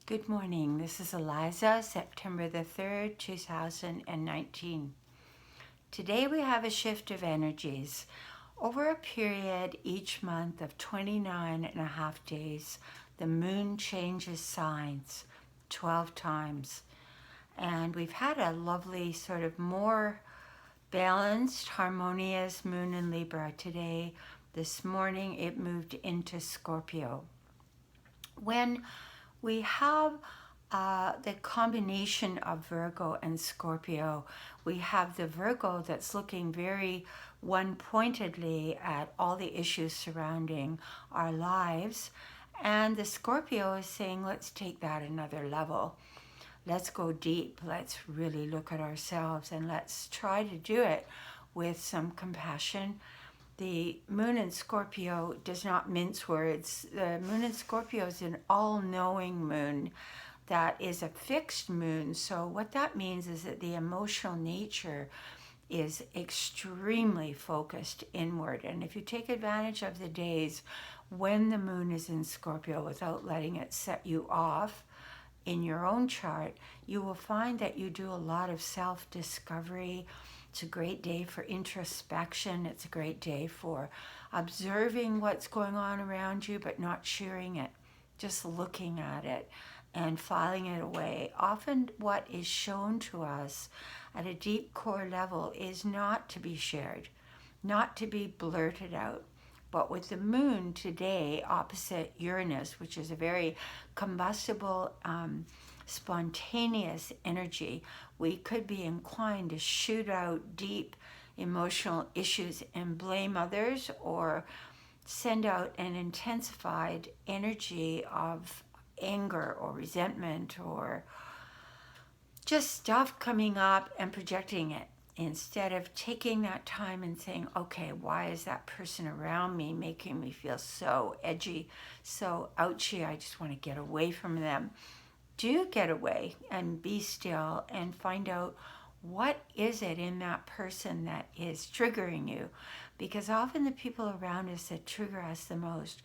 Good morning. This is Eliza, September the 3rd, 2019. Today we have a shift of energies. Over a period each month of 29 and a half days, the moon changes signs 12 times. And we've had a lovely sort of more balanced, harmonious moon in Libra today. This morning it moved into Scorpio. When we have the combination of Virgo and Scorpio. We have the Virgo that's looking very one pointedly at all the issues surrounding our lives. And the Scorpio is saying, let's take that another level. Let's go deep. Let's really look at ourselves and let's try to do it with some compassion. The moon in Scorpio does not mince words. The moon in Scorpio is an all-knowing moon that is a fixed moon. So what that means is that the emotional nature is extremely focused inward. And if you take advantage of the days when the moon is in Scorpio without letting it set you off in your own chart, you will find that you do a lot of self-discovery. It's a great day for introspection. It's a great day for observing what's going on around you, but not sharing it, just looking at it and filing it away. Often what is shown to us at a deep core level is not to be shared, not to be blurted out. But with the moon today opposite Uranus, which is a very combustible, spontaneous energy, we could be inclined to shoot out deep emotional issues and blame others, or send out an intensified energy of anger or resentment or just stuff coming up and projecting it, instead of taking that time and saying, okay, why is that person around me making me feel so edgy, so ouchy, I just want to get away from them. Do get away and be still and find out what is it in that person that is triggering you, because often the people around us that trigger us the most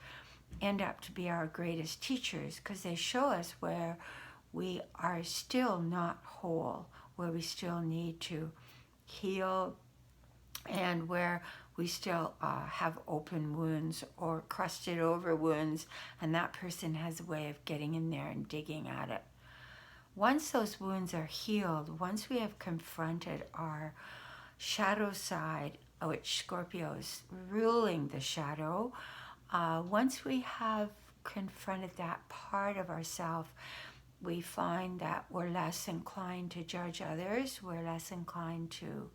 end up to be our greatest teachers, because they show us where we are still not whole, where we still need to heal, and where we still have open wounds or crusted over wounds, and that person has a way of getting in there and digging at it. Once those wounds are healed, once we have confronted our shadow side, which Scorpio is ruling the shadow, once we have confronted that part of ourselves, we find that we're less inclined to judge others, we're less inclined to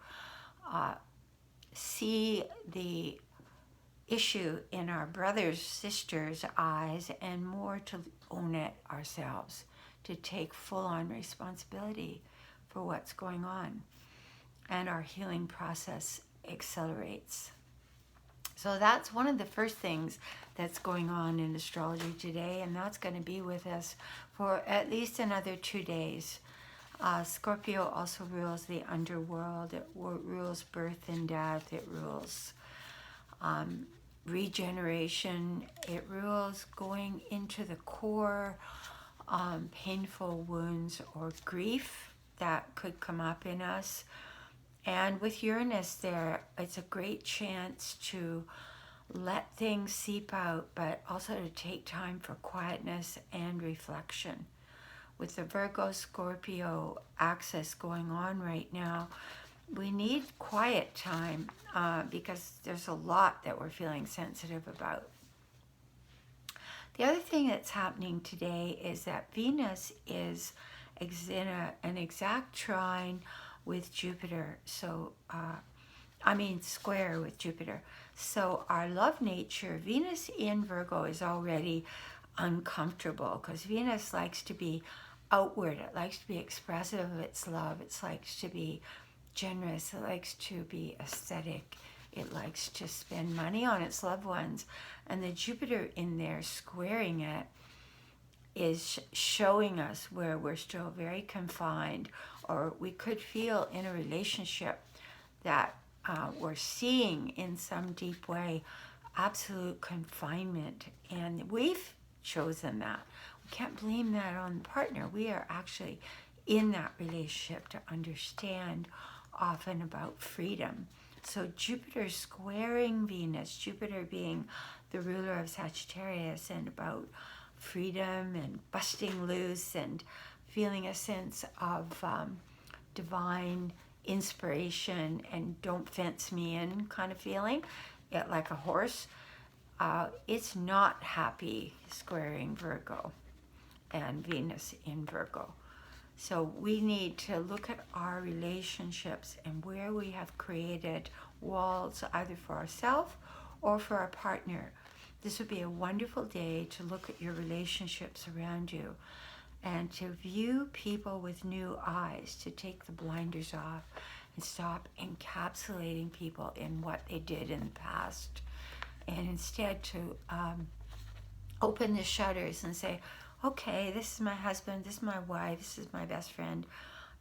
see the issue in our brothers, sisters' eyes, and more to own it ourselves, to take full-on responsibility for what's going on. And our healing process accelerates. So that's one of the first things that's going on in astrology today, and that's going to be with us for at least another 2 days. Scorpio also rules the underworld. It rules birth and death. It rules regeneration. It rules going into the core, painful wounds or grief that could come up in us. And with Uranus there, it's a great chance to let things seep out, but also to take time for quietness and reflection. With the Virgo-Scorpio axis going on right now, we need quiet time because there's a lot that we're feeling sensitive about. The other thing that's happening today is that Venus is in an exact trine with Jupiter, so square with Jupiter. So our love nature, Venus in Virgo, is already uncomfortable because Venus likes to be outward. It likes to be expressive of its love. It likes to be generous. It likes to be aesthetic. It likes to spend money on its loved ones. And the Jupiter in there squaring it is showing us where we're still very confined, or we could feel in a relationship that we're seeing in some deep way absolute confinement. And we've chosen that. We can't blame that on the partner. We are actually in that relationship to understand often about freedom. So Jupiter squaring Venus, Jupiter being the ruler of Sagittarius, and about freedom and busting loose and feeling a sense of divine inspiration and don't fence me in kind of feeling, like a horse. It's not happy squaring Virgo and Venus in Virgo. So we need to look at our relationships and where we have created walls either for ourselves or for our partner. This would be a wonderful day to look at your relationships around you and to view people with new eyes, to take the blinders off and stop encapsulating people in what they did in the past, and instead to open the shutters and say, okay, this is my husband, this is my wife, this is my best friend.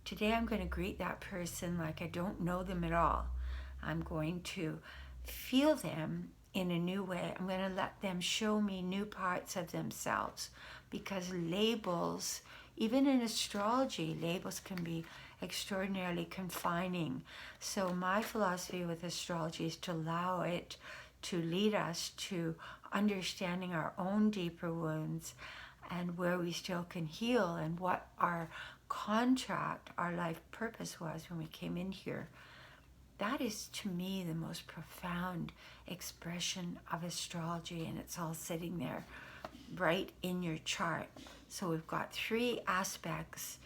Today I'm going to greet that person like I don't know them at all. I'm going to feel them in a new way. I'm going to let them show me new parts of themselves, because labels, even in astrology, labels can be extraordinarily confining. So my philosophy with astrology is to allow it to lead us to understanding our own deeper wounds and where we still can heal, and what our contract, our life purpose was when we came in here. That is, to me, the most profound expression of astrology, and it's all sitting there right in your chart. So we've got 3 aspects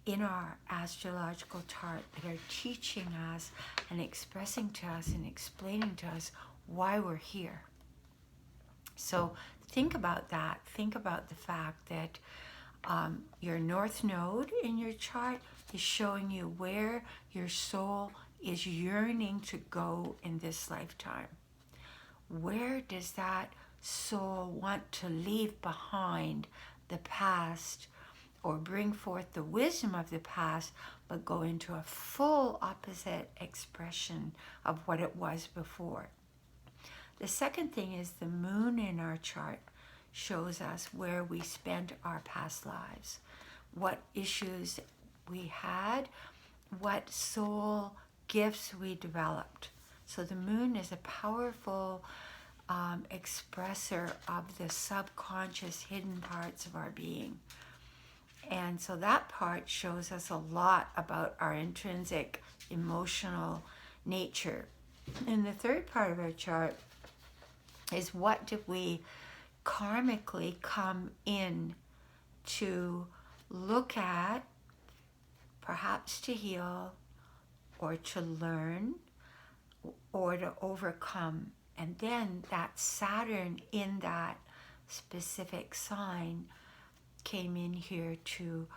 in our astrological chart that are teaching us and expressing to us and explaining to us why we're here. So think about that. Think about the fact that your North Node in your chart is showing you where your soul is yearning to go in this lifetime. Where does that soul want to leave behind the past, or bring forth the wisdom of the past, but go into a full opposite expression of what it was before? The second thing is the moon in our chart shows us where we spent our past lives, what issues we had, what soul gifts we developed. So the moon is a powerful expresser of the subconscious hidden parts of our being. And so that part shows us a lot about our intrinsic emotional nature. And the third part of our chart is what did we karmically come in to look at, perhaps to heal or to learn or to overcome. And then that Saturn in that specific sign came in here to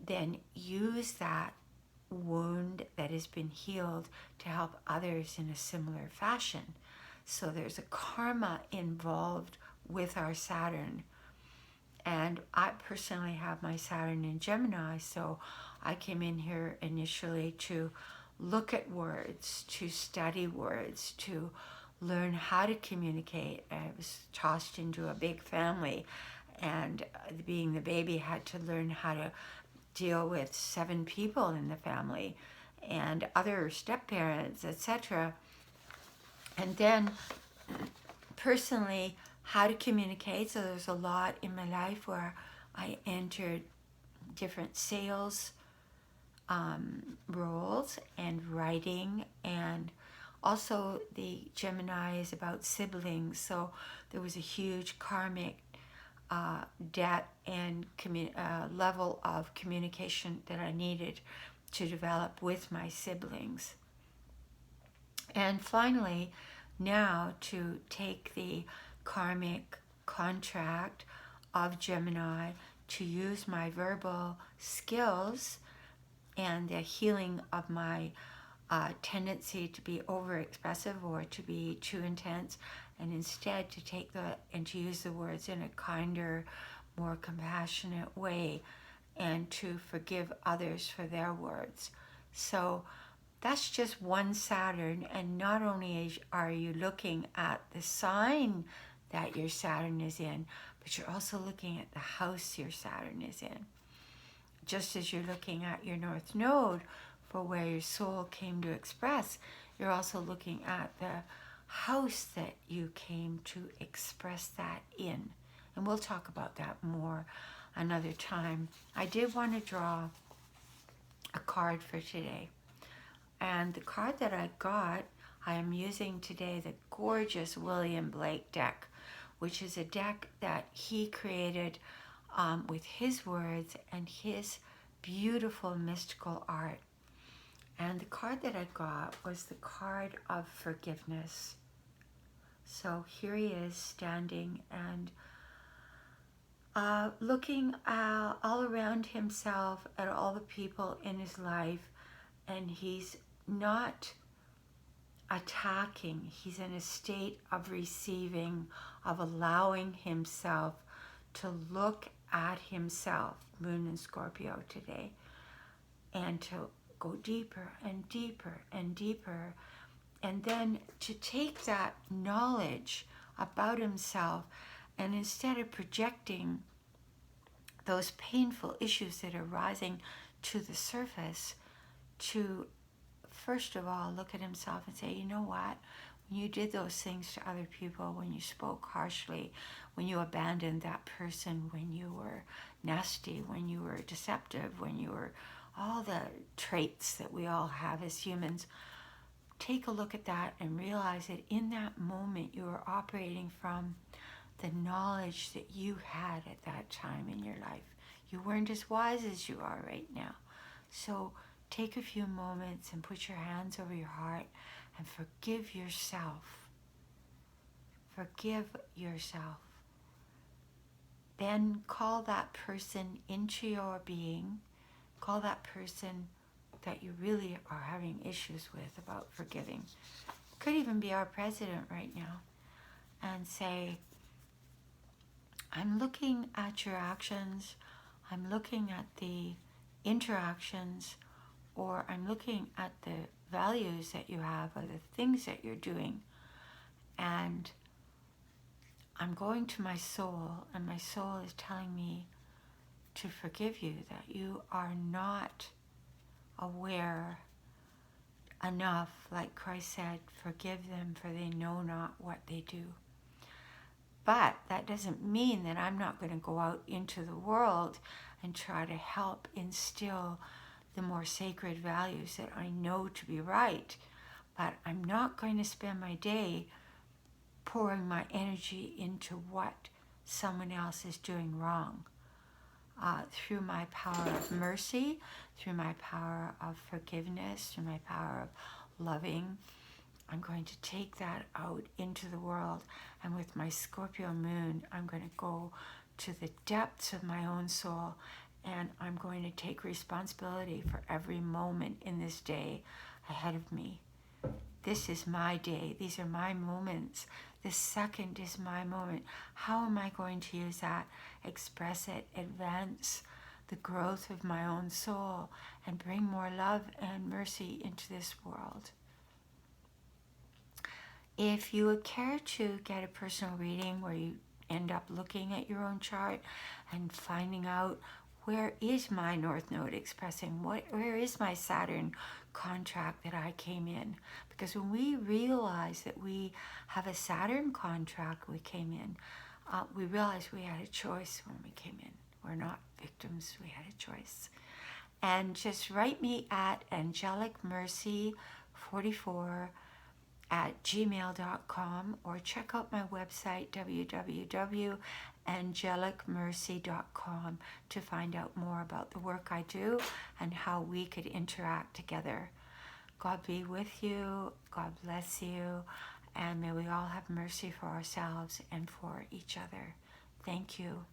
then use that wound that has been healed to help others in a similar fashion. So there's a karma involved with our Saturn. And I personally have my Saturn in Gemini, so I came in here initially to look at words, to study words, to learn how to communicate. I was tossed into a big family, and being the baby, had to learn how to deal with 7 people in the family and other step-parents, etc. And then personally, how to communicate. So there's a lot in my life where I entered different sales roles and writing, and also the Gemini is about siblings. So there was a huge karmic debt and level of communication that I needed to develop with my siblings. And finally, now to take the karmic contract of Gemini to use my verbal skills and the healing of my tendency to be overexpressive or to be too intense, and instead to take and to use the words in a kinder, more compassionate way, and to forgive others for their words. So that's just one Saturn, and not only are you looking at the sign that your Saturn is in, but you're also looking at the house your Saturn is in. Just as you're looking at your North Node for where your soul came to express, you're also looking at the house that you came to express that in. And we'll talk about that more another time. I did want to draw a card for today. And the card that I got, I am using today the gorgeous William Blake deck, which is a deck that he created with his words and his beautiful mystical art. And the card that I got was the card of forgiveness. So here he is standing and looking all around himself at all the people in his life, and he's not attacking. He's in a state of receiving, of allowing himself to look at himself, Moon in Scorpio today, and to go deeper and deeper and deeper, and then to take that knowledge about himself, and instead of projecting those painful issues that are rising to the surface, to first of all look at himself and say, you know what, when you did those things to other people, when you spoke harshly, when you abandoned that person, when you were nasty, when you were deceptive, when you were all the traits that we all have as humans, take a look at that and realize that in that moment you were operating from the knowledge that you had at that time in your life. You weren't as wise as you are right now. So take a few moments and put your hands over your heart and forgive yourself. Forgive yourself. Then call that person into your being. Call that person that you really are having issues with about forgiving. Could even be our president right now. And say, I'm looking at your actions. I'm looking at the interactions, or I'm looking at the values that you have or the things that you're doing. And I'm going to my soul, and my soul is telling me to forgive you, that you are not aware enough, like Christ said, forgive them for they know not what they do. But that doesn't mean that I'm not going to go out into the world and try to help instill the more sacred values that I know to be right. But I'm not going to spend my day pouring my energy into what someone else is doing wrong. Through my power of mercy, through my power of forgiveness, through my power of loving, I'm going to take that out into the world. And with my Scorpio moon, I'm going to go to the depths of my own soul, and I'm going to take responsibility for every moment in this day ahead of me. This is my day. These are my moments. This second is my moment. How am I going to use that? Express it, advance the growth of my own soul, and bring more love and mercy into this world. If you would care to get a personal reading where you end up looking at your own chart and finding out, where is my North Node expressing? Where is my Saturn contract that I came in? Because when we realize that we have a Saturn contract we came in, we realize we had a choice when we came in. We're not victims, we had a choice. And just write me at angelicmercy44@gmail.com, or check out my website www.angelicmercy.com to find out more about the work I do and how we could interact together. God be with you, God bless you, and may we all have mercy for ourselves and for each other. Thank you.